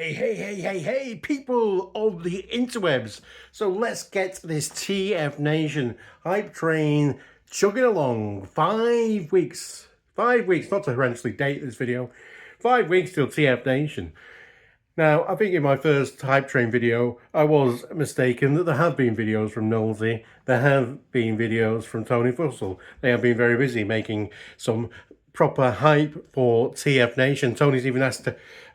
Hey, people of the interwebs. So let's get this TFnation hype train chugging along. 5 weeks. 5 weeks, not to horrendously date this video. 5 weeks till TFnation. Now, I think in my first hype train video, I was mistaken that there have been videos from Nosey. There have been videos from Tony Fussell. They have been very busy making some proper hype for TFnation. Tony's even asked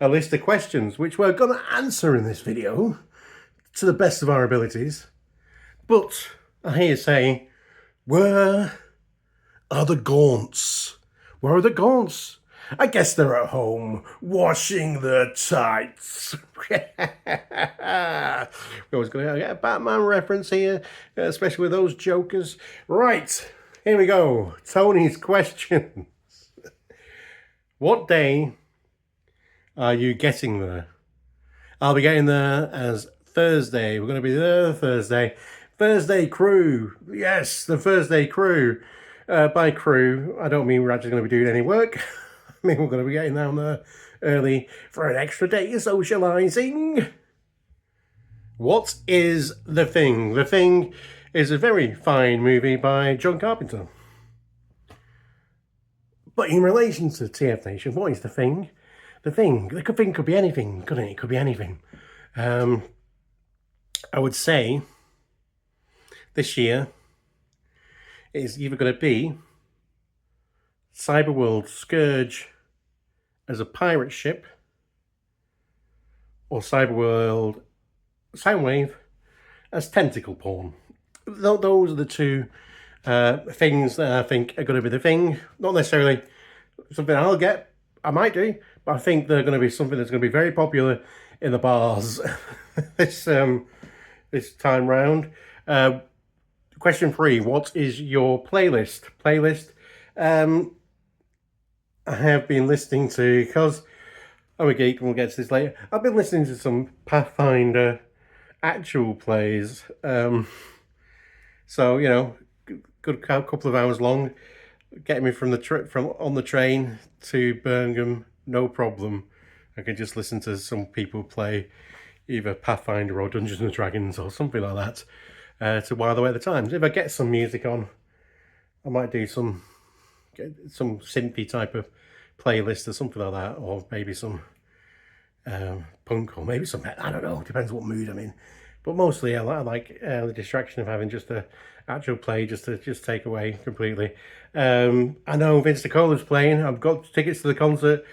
a list of questions, which we're going to answer in this video to the best of our abilities. But I hear you saying, where are the gaunts? Where are the gaunts? I guess they're at home washing their tights. We're always going to get a Batman reference here, especially with those jokers. Right, here we go. Tony's question. What day are you getting there? I'll be getting there as Thursday. We're going to be there Thursday. Thursday crew. Yes, the Thursday crew. By crew, I don't mean we're actually going to be doing any work. I mean, we're going to be getting down there early for an extra day of socialising. What is The Thing? The Thing is a very fine movie by John Carpenter. But in relation to TFnation, what is The Thing? The thing could be anything, couldn't it? It could be anything. I would say this year is either going to be Cyberworld Scourge as a pirate ship, or Cyberworld Soundwave as tentacle porn. Those are the two things that I think are going to be the thing. Not necessarily something I'll get, I might do, but I think they're going to be something that's going to be very popular in the bars this time round. Question 3, what is your playlist? I have been listening to, because I'm a geek and we'll get to this later, I've been listening to some Pathfinder actual plays. So, you know, good couple of hours long, getting me from on the train to Birmingham, no problem. I can just listen to some people play either Pathfinder or Dungeons and Dragons or something like that to while away the times. If I get some music on, I might do some synthy type of playlist or something like that, or maybe some punk, or maybe some, I don't know, depends what mood I'm in. But mostly I like the distraction of having just a actual play just to take away completely. I know Vince Nicola's playing. I've got tickets to the concert.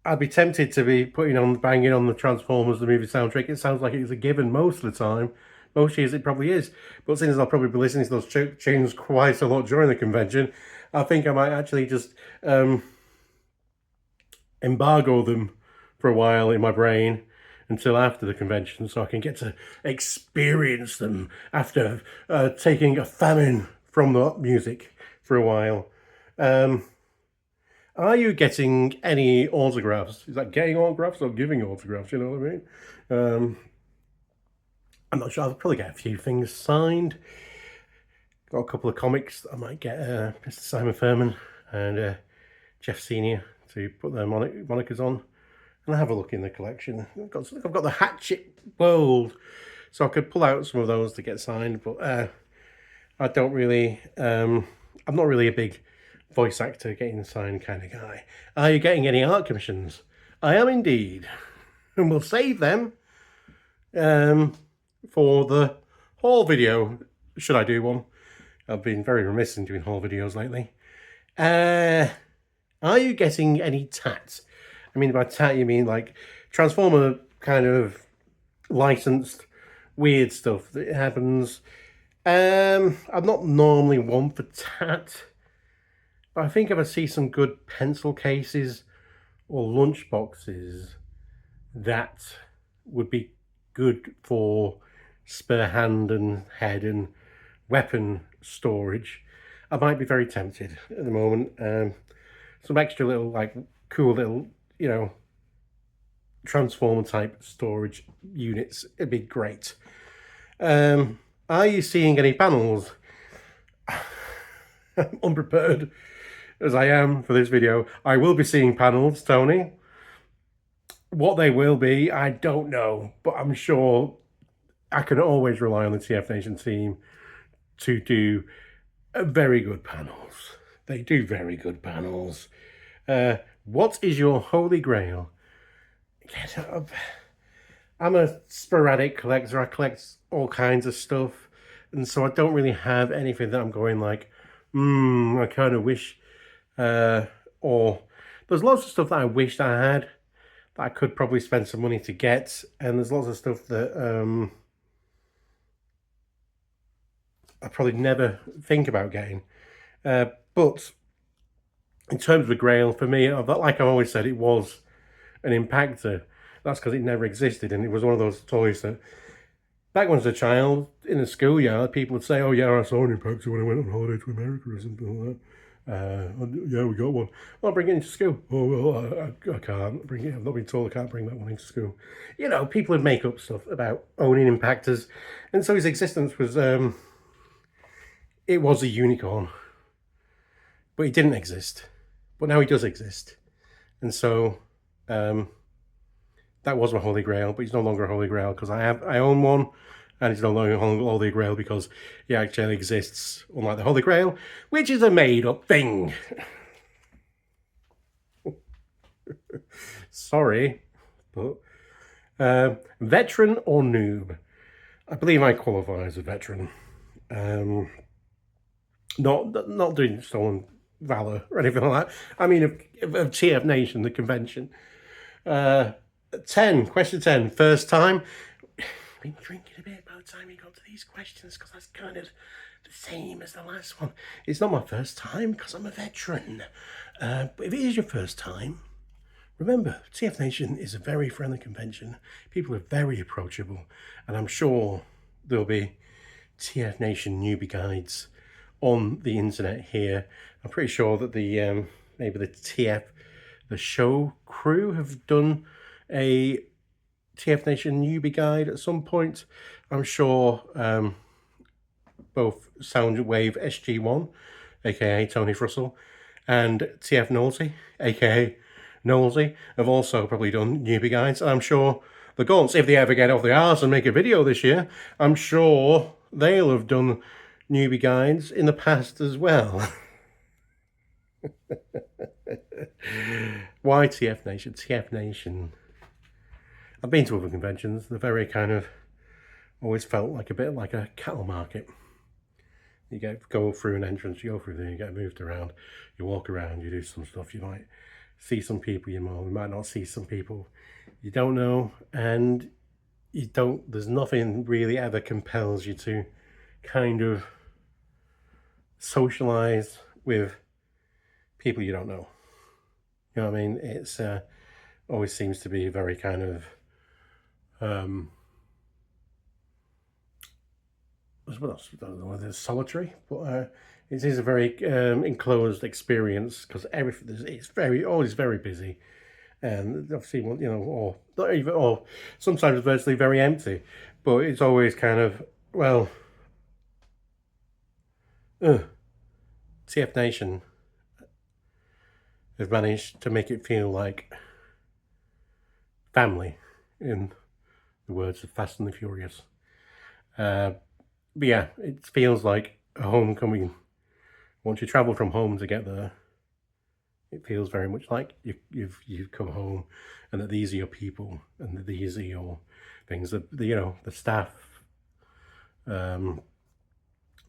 I'd be tempted to be banging on the Transformers, the movie soundtrack. It sounds like it's a given most of the time. Most years it probably is. But since I'll probably be listening to those tunes quite a lot during the convention, I think I might actually just embargo them for a while in my brain until after the convention, so I can get to experience them after taking a famine from the music for a while. Are you getting any autographs? Is that getting autographs or giving autographs? You know what I mean? I'm not sure. I'll probably get a few things signed. Got a couple of comics I might get Mr. Simon Furman and Jeff Senior to put their monikers on, and I have a look in the collection. I've got the Hatchet World, so I could pull out some of those to get signed, but I don't really. I'm not really a big voice actor getting signed kind of guy. Are you getting any art commissions? I am indeed, and we'll save them for the haul video. Should I do one? I've been very remiss in doing haul videos lately. Are you getting any tats? I mean, by tat, you mean like Transformer kind of licensed weird stuff that happens. I'm not normally one for tat, but I think if I see some good pencil cases or lunch boxes, that would be good for spare hand and head and weapon storage. I might be very tempted at the moment. Some extra little, like, cool little, you know, Transformer type storage units. It'd be great. Are you seeing any panels? Unprepared as I am for this video, I will be seeing panels, Tony. What they will be, I don't know, but I'm sure I can always rely on the TFnation team to do very good panels. They do very good panels. What is your holy grail? I'm a sporadic collector. I collect all kinds of stuff, and so I don't really have anything that I'm going like, I kind of wish, or there's lots of stuff that I wished I had that I could probably spend some money to get, and there's lots of stuff that I probably never think about getting. But in terms of the Grail, for me, like I've always said, it was an impactor. That's because it never existed, and it was one of those toys that, back when I was a child, in the schoolyard, people would say, oh yeah, I saw an impactor when I went on holiday to America or something like that. Yeah, we got one. Well, I'll bring it into school. Oh, well, I can't bring it. I've not been told I can't bring that one into school. You know, people would make up stuff about owning impactors, and so his existence was, it was a unicorn. But he didn't exist. But now he does exist. And so, that was my Holy Grail, but he's no longer a Holy Grail because I own one, and it's no longer a Holy Grail because he actually exists, unlike the Holy Grail, which is a made-up thing. Sorry, but veteran or noob? I believe I qualify as a veteran. Not doing stolen valor or anything like that. I mean, of TFnation, the convention. 10, question 10, first time. Been drinking a bit by the time we got to these questions because that's kind of the same as the last one. It's not my first time because I'm a veteran. But if it is your first time, remember, TFnation is a very friendly convention. People are very approachable, and I'm sure there'll be TFnation newbie guides on the internet here. I'm pretty sure that the maybe the show crew have done a TFnation newbie guide at some point. I'm sure both Soundwave SG1, aka Tony Frussell, and TF Nosey, aka Nosey, have also probably done newbie guides. I'm sure the Gaunts, if they ever get off the arse and make a video this year, I'm sure they'll have done newbie guides in the past as well. Why TFnation? TFnation. I've been to other conventions. They're very kind of, always felt like a bit like a cattle market. You go through an entrance, you go through there, you get moved around, you walk around, you do some stuff. You might see some people you know, you might not see some people you don't know, and there's nothing really ever compels you to kind of socialize with people you don't know. You know what I mean? It's always seems to be very kind of solitary, but it is a very enclosed experience because everything it's always very busy, and obviously, you know, or not even, or sometimes virtually very empty, but it's always kind of, well, TFnation have managed to make it feel like family, in the words of Fast and the Furious. But yeah, it feels like a homecoming. Once you travel from home to get there, it feels very much like you've come home, and that these are your people, and that these are your things. That you know, the staff, the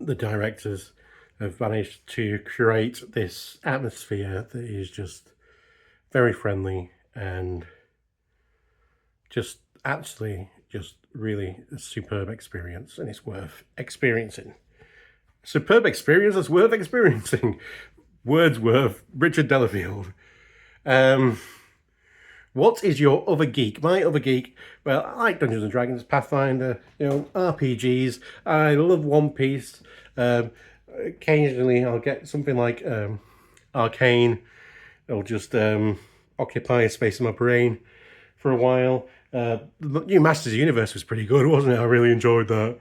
directors have managed to create this atmosphere that is just very friendly and just actually just really a superb experience, and it's worth experiencing. Superb experience that's worth experiencing. Wordsworth, Richard Delafield. What is your other geek? My other geek, well, I like Dungeons and Dragons, Pathfinder, you know, RPGs. I love One Piece. Occasionally I'll get something like Arcane. It'll just occupy a space in my brain for a while. The new Masters of the Universe was pretty good, wasn't it? I really enjoyed that.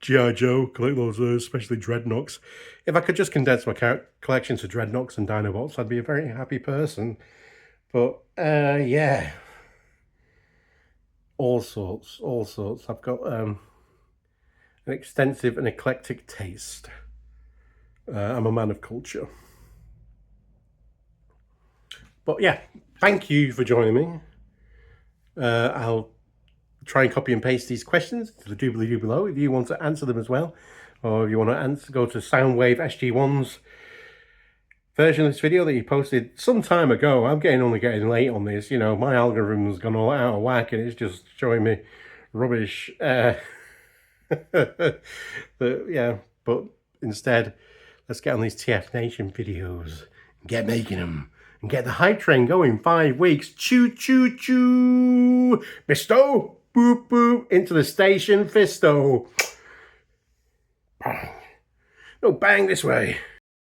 G.I. Joe, collect those, especially Dreadnoks. If I could just condense my collection to Dreadnoks and Dinobots, I'd be a very happy person. But yeah, all sorts. I've got an extensive and eclectic taste. I'm a man of culture. But yeah, thank you for joining me. I'll try and copy and paste these questions to the doobly-doo below if you want to answer them as well. Or if you want to answer, go to Soundwave SG1's version of this video that he posted some time ago. I'm only getting late on this. You know, my algorithm's gone all out of whack and it's just showing me rubbish. But instead, let's get on these TFnation videos and get making them and get the hype train going. 5 weeks. Choo choo choo. Bisto. Boop boop. Into the station. Fisto. Bang. No, bang this way.